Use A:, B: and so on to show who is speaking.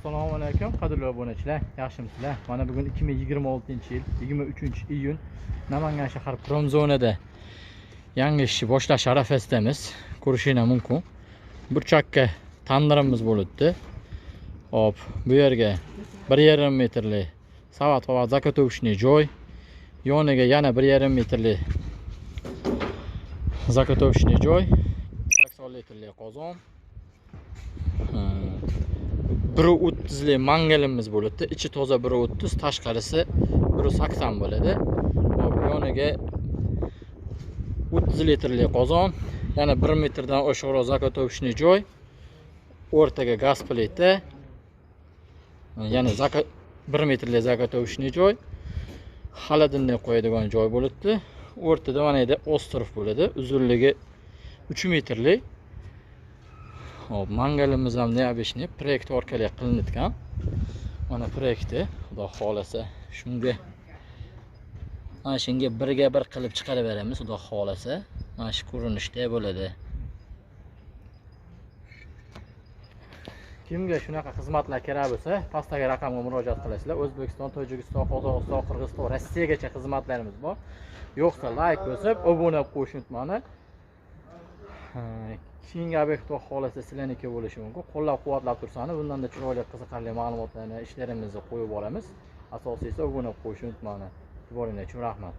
A: Assalomu alaykum qadrli obunachilar, yaxshimisizlar? Mana bugun 2026-yil 23-iyun Namangan shahar Pромзонада yangi ishni boshlash arafasidamiz. Ko'rishingiz mumkin. Burchakka tandirimiz bo'libdi. Hop, bu yerga 1,5 metrlik savat va zakotovishni joy, yoniga yana 1,5 metrlik zakotovishni joy, 80 litrli qozon, 130 mangalimiz bo'libdi. Ichi toza 130, tashqarisi 180 bo'ladi. Hop, yoniga 30 litrli qozon, yana 1 metrdan oshiqroq zakotovishni joy, o'rtaga gaz plita, yana 1 metrli zakotovishni joy, xolodilnik qo'yadigan joy bo'libdi. O'rtada mana yerda ostrov bo'ladi, uzunligi 3 metrlik. Hop, mangalimiz ham neobishni proyekt orqali qilingan. Mana proyekti, xudo xolasa shunga birga bir qilib chiqarib beramiz, xudo xolasa. Mana shu ko'rinishda bo'ladi. Kimga shunaqa xizmatlar kerak bo'lsa, pastdagi raqamga murojaat qilasizlar. O'zbekiston, Tojikiston, Qozog'iston, Qirg'iziston, Rossiyagacha xizmatlarimiz bor. Yo'qsa like bosib, obuna bo'lib qo'yishni unutmanglar. Keyingi obyekt xohlasa sizlarniki bo'lishi mumkin. Qo'llab-quvvatlab tursangiz, bundanda chiroyli, qiziqarli ma'lumotlarni, ishlarimizni qo'yib olamiz. Asosiysi obuna bo'lib qo'yishni unutmanglar. E'tiboringiz uchun rahmat.